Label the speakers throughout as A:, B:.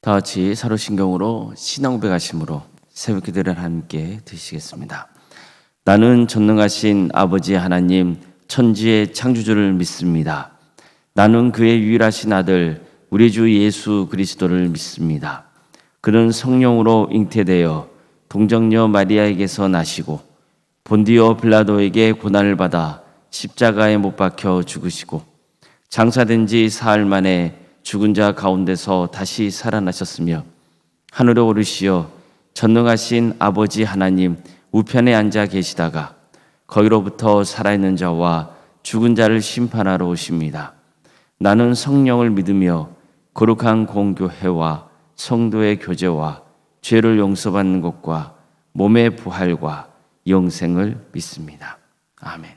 A: 다 같이 사도신경으로 신앙 고백하심으로 새벽 기도를 함께 드시겠습니다. 나는 전능하신 아버지 하나님 천지의 창조주를 믿습니다. 나는 그의 유일하신 아들 우리 주 예수 그리스도를 믿습니다. 그는 성령으로 잉태되어 동정녀 마리아에게서 나시고 본디오 빌라도에게 고난을 받아 십자가에 못 박혀 죽으시고 장사된 지 사흘 만에 죽은 자 가운데서 다시 살아나셨으며 하늘에 오르시어 전능하신 아버지 하나님 우편에 앉아 계시다가 거기로부터 살아있는 자와 죽은 자를 심판하러 오십니다. 나는 성령을 믿으며 거룩한 공교회와 성도의 교제와 죄를 용서받는 것과 몸의 부활과 영생을 믿습니다. 아멘.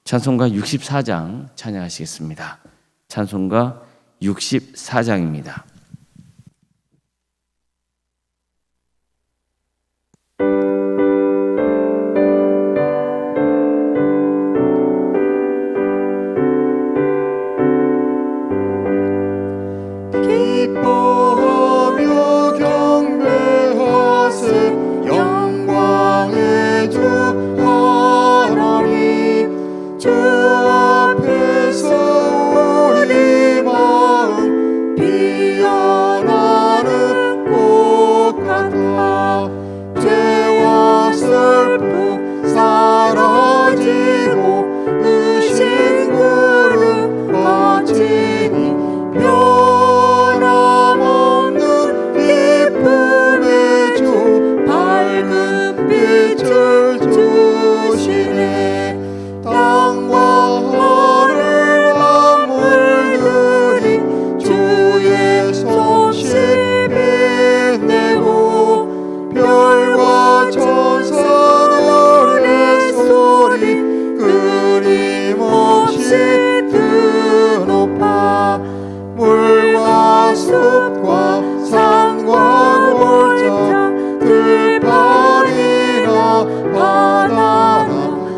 A: 찬송가 64장 찬양하시겠습니다. 찬송가 64장입니다.
B: 기뻐하며 경배하세 영광의 주 하나님 주 앞에서 우리 마음 피어나는 꽃 같아 죄와 슬픔 사라지고 의심 구름 거치니 변함없는 기쁨의 주 밝은 빛을 주시네. 땅과 하늘 만물들이 주의 솜씨 빛내고 별과 천사 노랫소리 끊임없이 드높아 물과 숲과 산과 골장 들판이나 바다나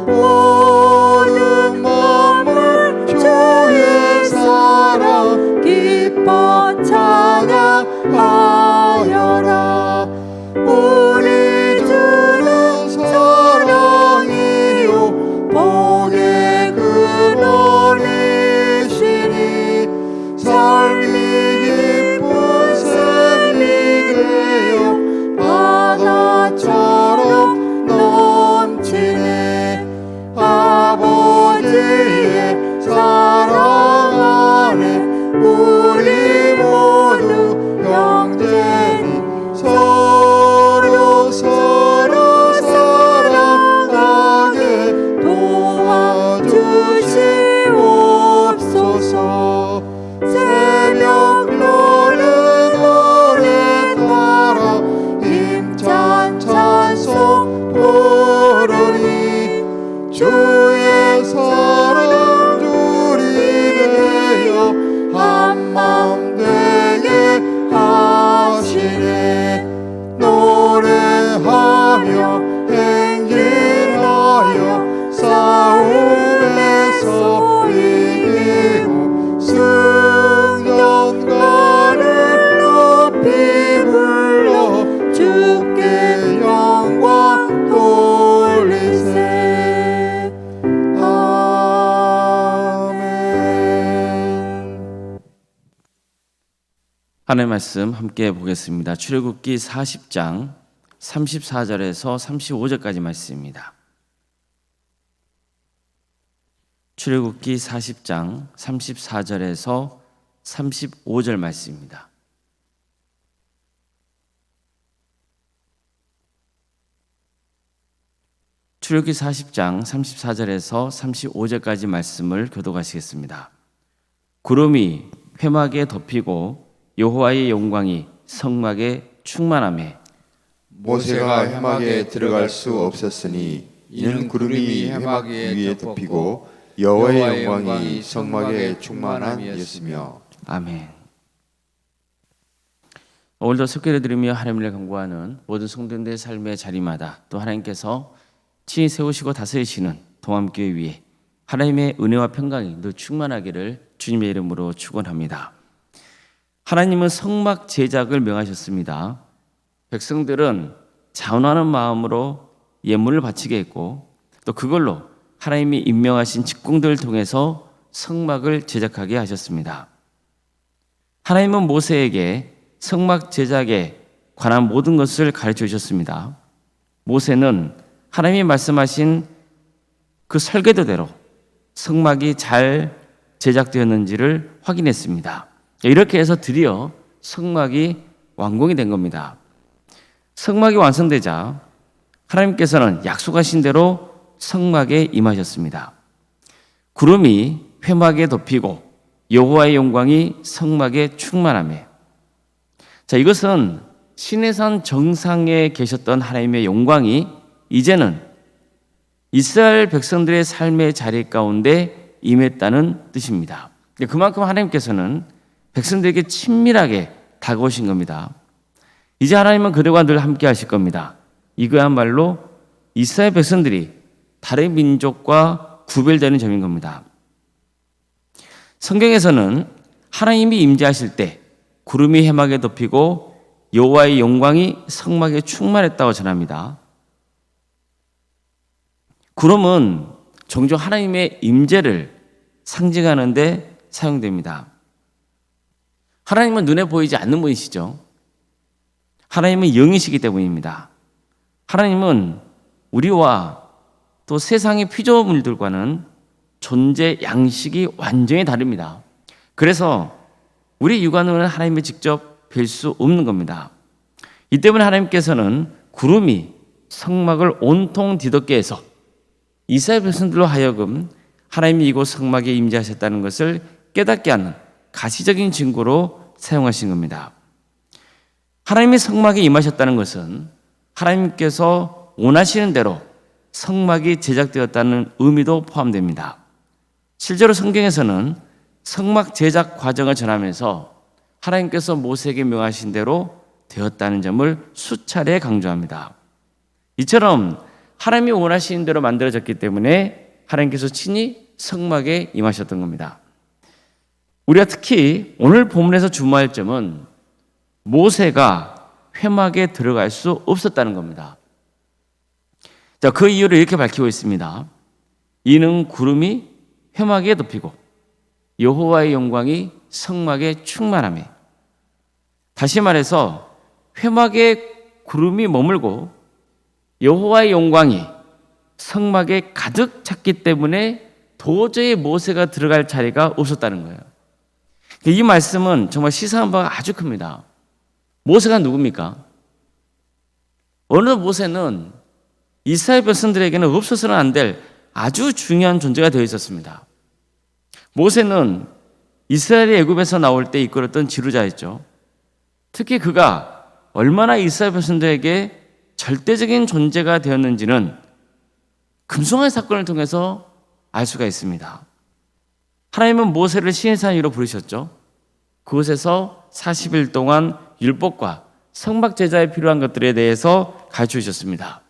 B: 모든 만물 주의 사랑 기뻐 찬양하여라. 우리 주는 사랑이요 복의 근원이시니 삶이 깊은 샘이 되어 바다처럼 넘치네. 아버지의 사랑 안에 우리 모두 형제니 서로 사랑하게 도와주시옵소서. 새벽 노래 따라 힘찬 찬송 부르니 주의 사랑 줄이 되어 한마음 되게 하시네. 노래하며 행진하여 싸움에서 이기고 승전가를 높이 불러 주께 영광 돌리세. 아멘.
A: 하나님의 말씀 함께 보겠습니다. 출애굽기 40장 34절에서 35절까지 말씀입니다. 출애굽기 40장 34절에서 35절 말씀입니다. 출애굽기 40장 34절에서 35절까지 말씀을 교독하시겠습니다. 구름이 회막에 덮이고 여호와의 영광이 성막에 충만하매
C: 모세가 회막에 들어갈 수 없었으니 이는 구름이 회막 위에 덮이고 여호와의 영광이 성막에 충만함이었으며.
A: 아멘. 오늘도 속기를 드리며 하나님을 간구하는 모든 성도들의 삶의 자리마다 또 하나님께서 친히 세우시고 다스리시는 동암교회 위에 하나님의 은혜와 평강이 늘 충만하기를 주님의 이름으로 축원합니다. 하나님은 성막 제작을 명하셨습니다. 백성들은 자원하는 마음으로 예물을 바치게 했고 또 그걸로 하나님이 임명하신 직공들을 통해서 성막을 제작하게 하셨습니다. 하나님은 모세에게 성막 제작에 관한 모든 것을 가르쳐 주셨습니다. 모세는 하나님이 말씀하신 그 설계도대로 성막이 잘 제작되었는지를 확인했습니다. 이렇게 해서 드디어 성막이 완공이 된 겁니다. 성막이 완성되자 하나님께서는 약속하신 대로 성막에 임하셨습니다. 구름이 회막에 덮이고 여호와의 영광이 성막에 충만하며, 자, 이것은 시내산 정상에 계셨던 하나님의 영광이 이제는 이스라엘 백성들의 삶의 자리 가운데 임했다는 뜻입니다. 그만큼 하나님께서는 백성들에게 친밀하게 다가오신 겁니다. 이제 하나님은 그들과 늘 함께 하실 겁니다. 이거야말로 이스라엘 백성들이 다른 민족과 구별되는 점인 겁니다. 성경에서는 하나님이 임재하실 때 구름이 회막에 덮이고 여호와의 영광이 성막에 충만했다고 전합니다. 구름은 종종 하나님의 임재를 상징하는 데 사용됩니다. 하나님은 눈에 보이지 않는 분이시죠. 하나님은 영이시기 때문입니다. 하나님은 우리와 또 세상의 피조물들과는 존재 양식이 완전히 다릅니다. 그래서 우리 육안으로는 하나님을 직접 뵐 수 없는 겁니다. 이 때문에 하나님께서는 구름이 성막을 온통 뒤덮게 해서 이스라엘 백성들로 하여금 하나님이 이곳 성막에 임재하셨다는 것을 깨닫게 하는 가시적인 증거로 사용하신 겁니다. 하나님이 성막에 임하셨다는 것은 하나님께서 원하시는 대로 성막이 제작되었다는 의미도 포함됩니다. 실제로 성경에서는 성막 제작 과정을 전하면서 하나님께서 모세에게 명하신 대로 되었다는 점을 수차례 강조합니다. 이처럼 하나님이 원하시는 대로 만들어졌기 때문에 하나님께서 친히 성막에 임하셨던 겁니다. 우리가 특히 오늘 본문에서 주목할 점은 모세가 회막에 들어갈 수 없었다는 겁니다. 자, 그 이유를 이렇게 밝히고 있습니다. 이는 구름이 회막에 덮이고 여호와의 영광이 성막에 충만하며, 다시 말해서 회막에 구름이 머물고 여호와의 영광이 성막에 가득 찼기 때문에 도저히 모세가 들어갈 자리가 없었다는 거예요. 이 말씀은 정말 시사한 바가 아주 큽니다. 모세가 누굽니까? 어느 모세는 이스라엘 백성들에게는 없어서는 안 될 아주 중요한 존재가 되어 있었습니다. 모세는 이스라엘이 애굽에서 나올 때 이끌었던 지도자였죠. 특히 그가 얼마나 이스라엘 백성들에게 절대적인 존재가 되었는지는 금송아지 사건을 통해서 알 수가 있습니다. 하나님은 모세를 시내산 위로 부르셨죠. 그곳에서 40일 동안 율법과 성막 제자에 필요한 것들에 대해서 가르쳐 주셨습니다.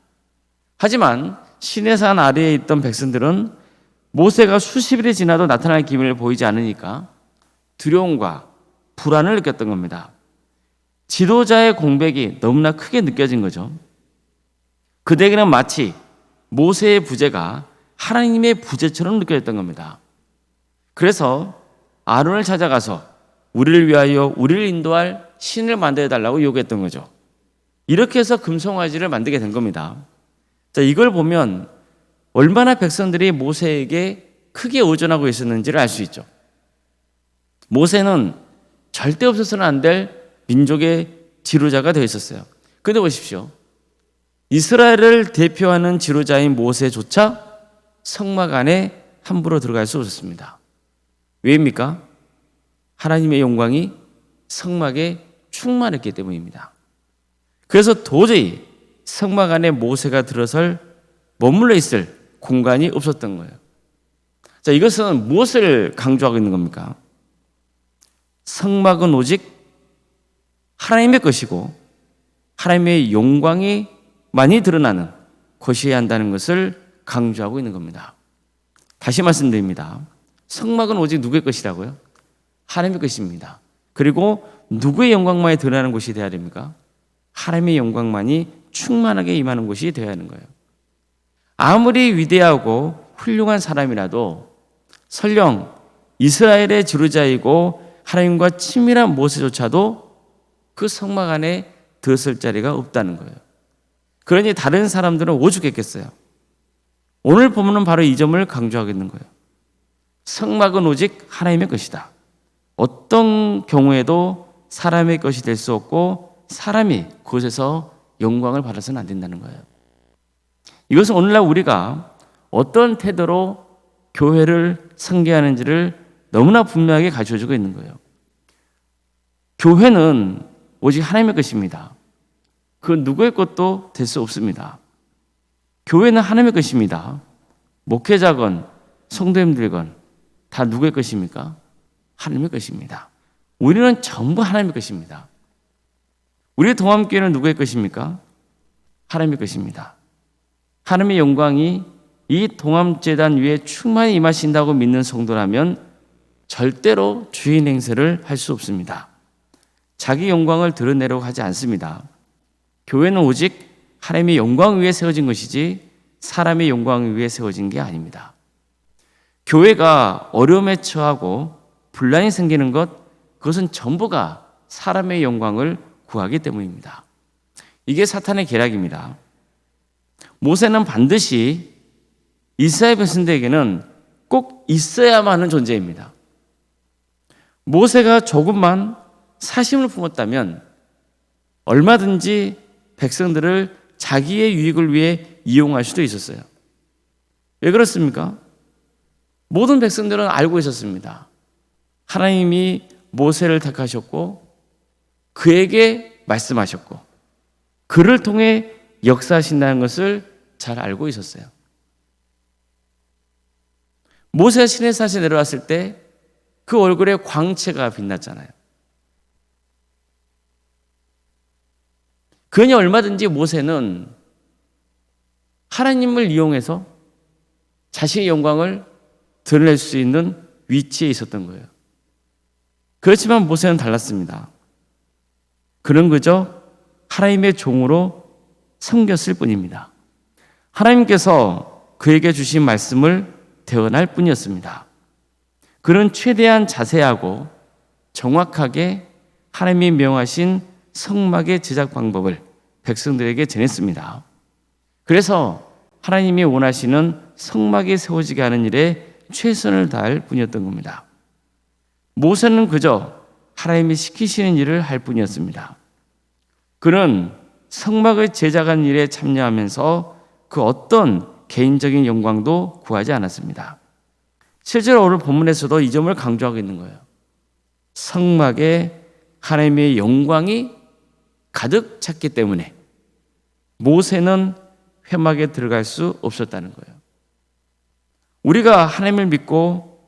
A: 하지만 시내산 아래에 있던 백성들은 모세가 수십 일이 지나도 나타날 기미를 보이지 않으니까 두려움과 불안을 느꼈던 겁니다. 지도자의 공백이 너무나 크게 느껴진 거죠. 그들에게는 마치 모세의 부재가 하나님의 부재처럼 느껴졌던 겁니다. 그래서 아론을 찾아가서 우리를 위하여 우리를 인도할 신을 만들어달라고 요구했던 거죠. 이렇게 해서 금송아지를 만들게 된 겁니다. 자, 이걸 보면 얼마나 백성들이 모세에게 크게 의존하고 있었는지를 알 수 있죠. 모세는 절대 없어서는 안 될 민족의 지도자가 되어 있었어요. 그런데 보십시오. 이스라엘을 대표하는 지도자인 모세조차 성막 안에 함부로 들어갈 수 없었습니다. 왜입니까? 하나님의 영광이 성막에 충만했기 때문입니다. 그래서 도저히 성막 안에 모세가 들어설 머물러 있을 공간이 없었던 거예요. 자, 이것은 무엇을 강조하고 있는 겁니까? 성막은 오직 하나님의 것이고 하나님의 영광이 많이 드러나는 것이어야 한다는 것을 강조하고 있는 겁니다. 다시 말씀드립니다. 성막은 오직 누구의 것이라고요? 하나님의 것입니다. 그리고 누구의 영광만이 드러나는 곳이 되어야 됩니까? 하나님의 영광만이 충만하게 임하는 곳이 되어야 하는 거예요. 아무리 위대하고 훌륭한 사람이라도 설령 이스라엘의 지도자이고 하나님과 친밀한 모세조차도 그 성막 안에 들었을 자리가 없다는 거예요. 그러니 다른 사람들은 오죽했겠어요. 오늘 본문은 바로 이 점을 강조하고 있는 거예요. 성막은 오직 하나님의 것이다. 어떤 경우에도 사람의 것이 될 수 없고 사람이 그곳에서 영광을 받아서는 안 된다는 거예요. 이것은 오늘날 우리가 어떤 태도로 교회를 섬겨하는지를 너무나 분명하게 가르쳐주고 있는 거예요. 교회는 오직 하나님의 것입니다. 그 누구의 것도 될 수 없습니다. 교회는 하나님의 것입니다. 목회자건 성도님들건 다 누구의 것입니까? 하나님의 것입니다. 우리는 전부 하나님의 것입니다. 우리의 동암교회는 누구의 것입니까? 하나님의 것입니다. 하나님의 영광이 이 동암재단 위에 충만히 임하신다고 믿는 성도라면 절대로 주인 행세를 할 수 없습니다. 자기 영광을 드러내려고 하지 않습니다. 교회는 오직 하나님의 영광 위에 세워진 것이지 사람의 영광 위에 세워진 게 아닙니다. 교회가 어려움에 처하고 분란이 생기는 것, 그것은 전부가 사람의 영광을 구하기 때문입니다. 이게 사탄의 계략입니다. 모세는 반드시 이스라엘 백성들에게는 꼭 있어야만 하는 존재입니다. 모세가 조금만 사심을 품었다면 얼마든지 백성들을 자기의 유익을 위해 이용할 수도 있었어요. 왜 그렇습니까? 모든 백성들은 알고 있었습니다. 하나님이 모세를 택하셨고 그에게 말씀하셨고 그를 통해 역사하신다는 것을 잘 알고 있었어요. 모세가 시내산에 내려왔을 때 그 얼굴에 광채가 빛났잖아요. 그러니 얼마든지 모세는 하나님을 이용해서 자신의 영광을 드러낼 수 있는 위치에 있었던 거예요. 그렇지만 모세는 달랐습니다. 그는 그저 하나님의 종으로 섬겼을 뿐입니다. 하나님께서 그에게 주신 말씀을 대언할 뿐이었습니다. 그는 최대한 자세하고 정확하게 하나님이 명하신 성막의 제작 방법을 백성들에게 전했습니다. 그래서 하나님이 원하시는 성막이 세워지게 하는 일에 최선을 다할 뿐이었던 겁니다. 모세는 그저 하나님이 시키시는 일을 할 뿐이었습니다. 그는 성막을 제작한 일에 참여하면서 그 어떤 개인적인 영광도 구하지 않았습니다. 실제로 오늘 본문에서도 이 점을 강조하고 있는 거예요. 성막에 하나님의 영광이 가득 찼기 때문에 모세는 회막에 들어갈 수 없었다는 거예요. 우리가 하나님을 믿고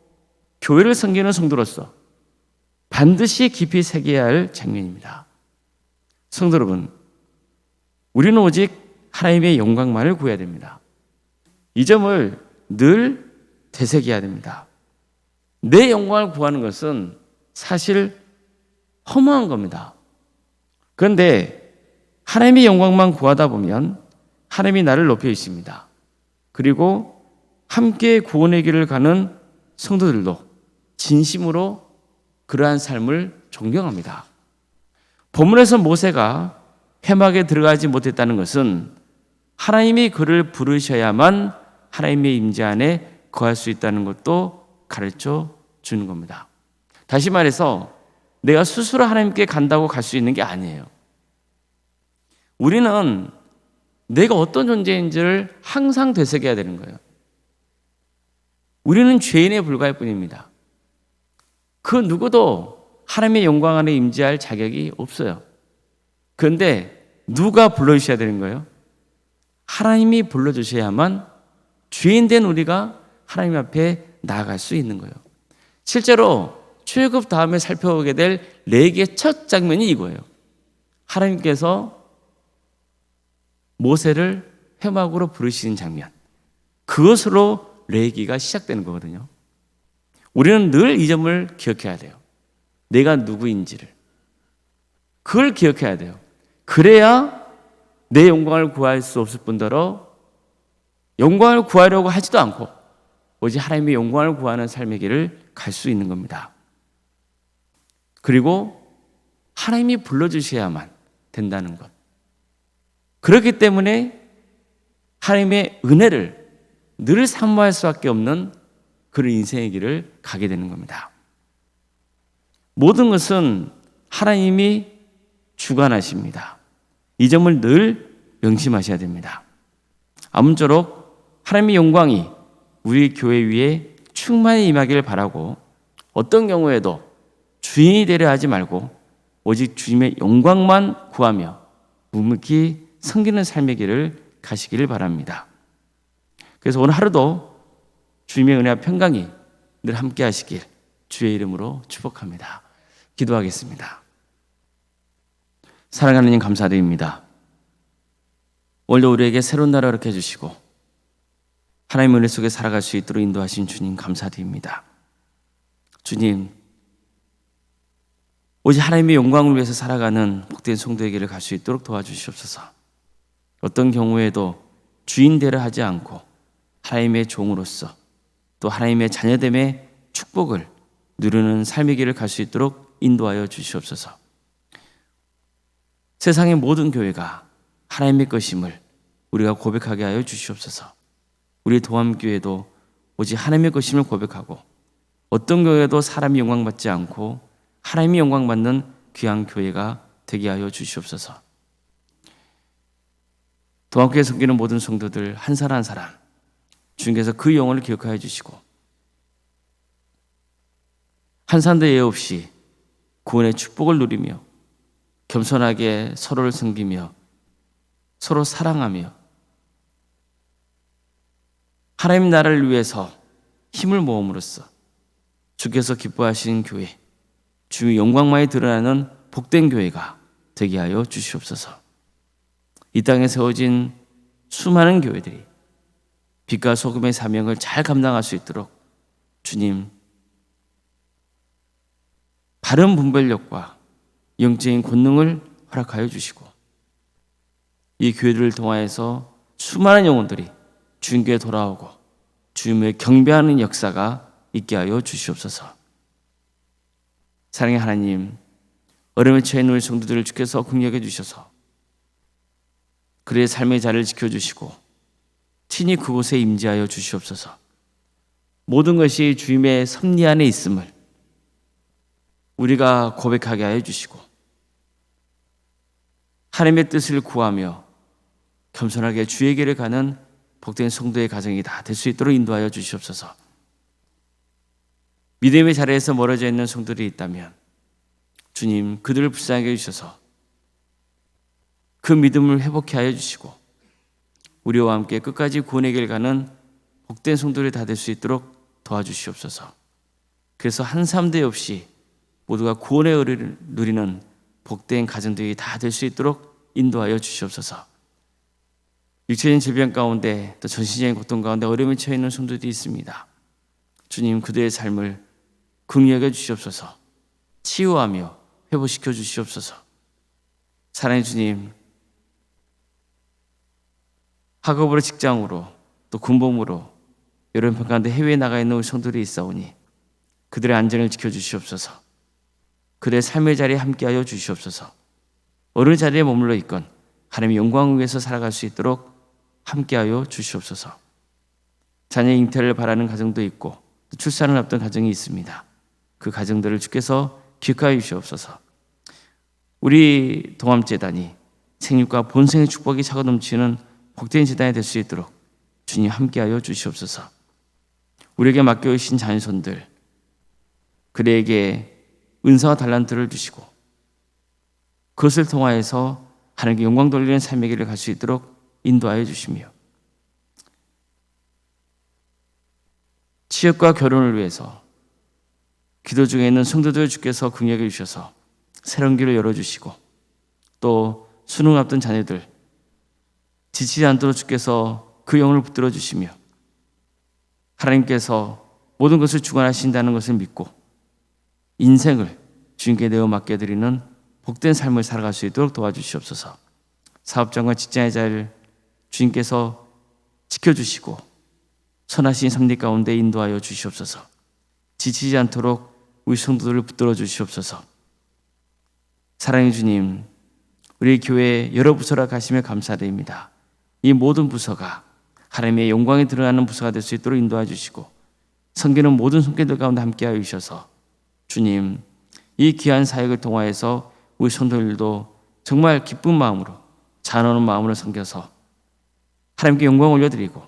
A: 교회를 섬기는 성도로서 반드시 깊이 새겨야 할 장면입니다. 성도 여러분, 우리는 오직 하나님의 영광만을 구해야 됩니다. 이 점을 늘 되새겨야 됩니다. 내 영광을 구하는 것은 사실 허무한 겁니다. 그런데 하나님의 영광만 구하다 보면 하나님이 나를 높여 있습니다. 그리고 함께 구원의 길을 가는 성도들도 진심으로 그러한 삶을 존경합니다. 본문에서 모세가 회막에 들어가지 못했다는 것은 하나님이 그를 부르셔야만 하나님의 임재 안에 거할 수 있다는 것도 가르쳐 주는 겁니다. 다시 말해서 내가 스스로 하나님께 간다고 갈 수 있는 게 아니에요. 우리는 내가 어떤 존재인지를 항상 되새겨야 되는 거예요. 우리는 죄인에 불과할 뿐입니다. 그 누구도 하나님의 영광 안에 임재할 자격이 없어요. 그런데 누가 불러주셔야 되는 거예요? 하나님이 불러주셔야만 죄인된 우리가 하나님 앞에 나아갈 수 있는 거예요. 실제로 출애굽 다음에 살펴보게 될 레위기의 첫 장면이 이거예요. 하나님께서 모세를 회막으로 부르시는 장면. 그것으로 레위기가 시작되는 거거든요. 우리는 늘 이 점을 기억해야 돼요. 내가 누구인지를 그걸 기억해야 돼요. 그래야 내 영광을 구할 수 없을 뿐더러 영광을 구하려고 하지도 않고 오직 하나님의 영광을 구하는 삶의 길을 갈 수 있는 겁니다. 그리고 하나님이 불러주셔야만 된다는 것. 그렇기 때문에 하나님의 은혜를 늘 사모할 수밖에 없는 그런 인생의 길을 가게 되는 겁니다. 모든 것은 하나님이 주관하십니다. 이 점을 늘 명심하셔야 됩니다. 아무쪼록 하나님의 영광이 우리 교회 위에 충만히 임하기를 바라고 어떤 경우에도 주인이 되려 하지 말고 오직 주님의 영광만 구하며 묵묵히 섬기는 삶의 길을 가시기를 바랍니다. 그래서 오늘 하루도 주님의 은혜와 평강이 늘 함께 하시길 주의 이름으로 축복합니다. 기도하겠습니다. 사랑하는 하나님 감사드립니다. 오늘도 우리에게 새로운 날을 허락해 주시고 하나님의 은혜 속에 살아갈 수 있도록 인도하신 주님 감사드립니다. 주님, 오직 하나님의 영광을 위해서 살아가는 복된 성도에게를 갈 수 있도록 도와주시옵소서. 어떤 경우에도 주인 되려 하지 않고 하나님의 종으로서 또 하나님의 자녀됨의 축복을 누리는 삶의 길을 갈 수 있도록 인도하여 주시옵소서. 세상의 모든 교회가 하나님의 것임을 우리가 고백하게 하여 주시옵소서. 우리 도암교회도 오직 하나님의 것임을 고백하고 어떤 교회도 사람이 영광받지 않고 하나님이 영광받는 귀한 교회가 되게 하여 주시옵소서. 도암교회 섬기는 모든 성도들 한 사람 한 사람 주님께서 그 영혼을 기억하여 주시고 한산도 예외 없이 구원의 축복을 누리며 겸손하게 서로를 섬기며 서로 사랑하며 하나님 나라를 위해서 힘을 모음으로써 주께서 기뻐하시는 교회, 주의 영광만이 드러나는 복된 교회가 되게 하여 주시옵소서. 이 땅에 세워진 수많은 교회들이 빛과 소금의 사명을 잘 감당할 수 있도록 주님 바른 분별력과 영적인 권능을 허락하여 주시고 이 교회들을 통하여서 수많은 영혼들이 주님께 돌아오고 주님을 경배하는 역사가 있게 하여 주시옵소서. 사랑의 하나님, 어려움에 처해 있는 우리 성도들을 주께서 긍휼해 주셔서 그의 삶의 자리를 지켜주시고 친히 그곳에 임재하여 주시옵소서. 모든 것이 주님의 섭리 안에 있음을 우리가 고백하게 하여 주시고 하나님의 뜻을 구하며 겸손하게 주에게를 가는 복된 성도의 가정이 다 될 수 있도록 인도하여 주시옵소서. 믿음의 자리에서 멀어져 있는 성도들이 있다면 주님 그들을 불쌍하게 해주셔서 그 믿음을 회복케 하여 주시고 우리와 함께 끝까지 구원의 길 가는 복된 성도들이 다 될 수 있도록 도와주시옵소서. 그래서 한 사람도 없이 모두가 구원의 의를 누리는 복된 가정들이 다 될 수 있도록 인도하여 주시옵소서. 육체적인 질병 가운데 또 전신적인 고통 가운데 어려움에 처해 있는 성도들이 있습니다. 주님 그들의 삶을 긍휼하게 주시옵소서. 치유하며 회복시켜 주시옵소서. 사랑의 주님, 학업으로 직장으로 또 군복무로 여러 편 가운데 해외에 나가 있는 우리 성도들이 있사오니 그들의 안전을 지켜주시옵소서. 그들의 삶의 자리에 함께하여 주시옵소서. 어느 자리에 머물러 있건 하나님의 영광을 위해서 살아갈 수 있도록 함께하여 주시옵소서. 자녀 잉태를 바라는 가정도 있고 출산을 앞둔 가정이 있습니다. 그 가정들을 주께서 기억하여 주시옵소서. 우리 동암재단이 생육과 본생의 축복이 차고 넘치는 복된 재단이 될 수 있도록 주님 함께하여 주시옵소서. 우리에게 맡겨주신 자녀손들 그들에게 은사와 달란트를 주시고 그것을 통하여서 하나님께 영광 돌리는 삶의 길을 갈 수 있도록 인도하여 주시며 취업과 결혼을 위해서 기도 중에 있는 성도들 주께서 긍휼해 주셔서 새로운 길을 열어주시고 또 수능 앞둔 자녀들 지치지 않도록 주께서 그 영혼을 붙들어 주시며 하나님께서 모든 것을 주관하신다는 것을 믿고 인생을 주님께 내어 맡겨드리는 복된 삶을 살아갈 수 있도록 도와주시옵소서. 사업장과 직장의 자리를 주님께서 지켜주시고 선하신 섭리 가운데 인도하여 주시옵소서. 지치지 않도록 우리 성도들을 붙들어 주시옵소서. 사랑의 주님, 우리 교회 여러 부서라 가시며 감사드립니다. 이 모든 부서가 하나님의 영광에 드러나는 부서가 될 수 있도록 인도해 주시고 섬기는 모든 손길들 가운데 함께하여 주셔서 주님, 이 귀한 사역을 통하여서 우리 성도들도 정말 기쁜 마음으로 찬원한 마음으로 섬겨서 하나님께 영광을 올려드리고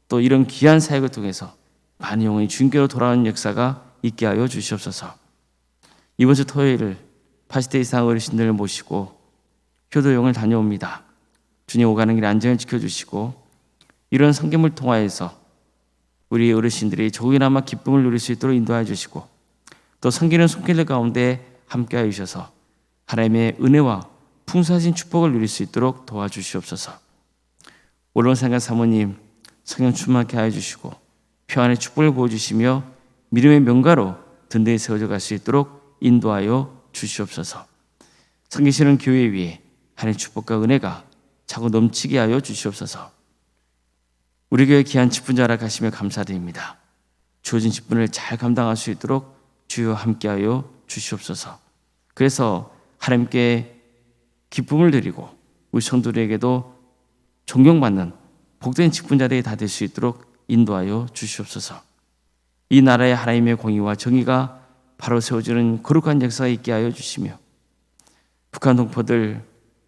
A: 또 이런 귀한 사역을 통해서 많은 영혼이 주님께로 돌아오는 역사가 있게 하여 주시옵소서. 이번 주 토요일을 80대 이상 어르신들을 모시고 효도용을 다녀옵니다. 주님 오가는 길 안전을 지켜주시고 이런 성경을 통하여서 우리 어르신들이 조금이나마 기쁨을 누릴 수 있도록 인도해 주시고 또 섬기는 손길들 가운데 함께하여 주셔서 하나님의 은혜와 풍성하신 축복을 누릴 수 있도록 도와주시옵소서. 올론상가 사모님 성령 충만케 하여 주시고 평안의 축복을 부어주시며 믿음의 명가로 든든히 세워져 갈 수 있도록 인도하여 주시옵소서. 섬기시는 교회 위에 하나님의 축복과 은혜가 차고 넘치게 하여 주시옵소서. 우리 교회 귀한 직분자라 가시며 감사드립니다. 주어진 직분을 잘 감당할 수 있도록 주여 함께하여 주시옵소서. 그래서 하나님께 기쁨을 드리고 우리 성도들에게도 존경받는 복된 직분자들이 다 될 수 있도록 인도하여 주시옵소서. 이 나라의 하나님의 공의와 정의가 바로 세워지는 거룩한 역사가 있게 하여 주시며 북한 동포들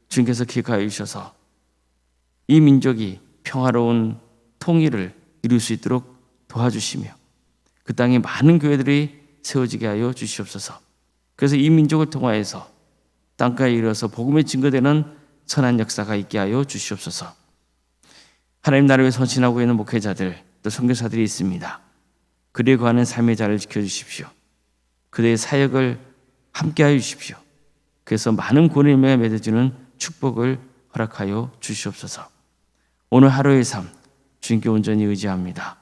A: 주님께서 기억하여 주셔서 이 민족이 평화로운 통일을 이룰 수 있도록 도와주시며 그 땅에 많은 교회들이 세워지게 하여 주시옵소서. 그래서 이 민족을 통하여서 땅가에 이르러서 복음에 증거되는 선한 역사가 있게 하여 주시옵소서. 하나님 나라를 위해 헌신하고 있는 목회자들 또 선교사들이 있습니다. 그들에 관한 삶의 자를 지켜주십시오. 그들의 사역을 함께하여 주십시오. 그래서 많은 구원의 명에 맺어주는 축복을 허락하여 주시옵소서. 오늘 하루의 삶 주님께 온전히 의지합니다.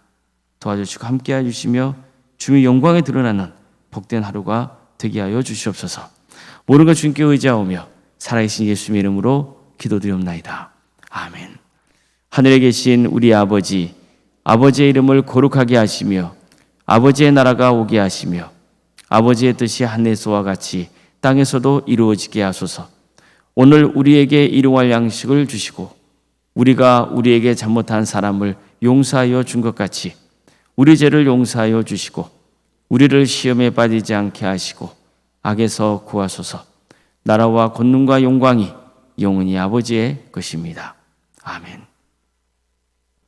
A: 도와주시고 함께하여 주시며 주님의 영광에 드러나는 복된 하루가 되게 하여 주시옵소서. 모든 것 주님께 의지하오며 살아계신 예수님의 이름으로 기도드리옵나이다. 아멘. 하늘에 계신 우리 아버지, 아버지의 이름을 거룩하게 하시며 아버지의 나라가 오게 하시며 아버지의 뜻이 하늘에서와 같이 땅에서도 이루어지게 하소서. 오늘 우리에게 일용할 양식을 주시고 우리가 우리에게 잘못한 사람을 용서하여 준 것 같이 우리 죄를 용서하여 주시고 우리를 시험에 빠지지 않게 하시고 악에서 구하소서. 나라와 권능과 영광이 영원히 아버지의 것입니다. 아멘.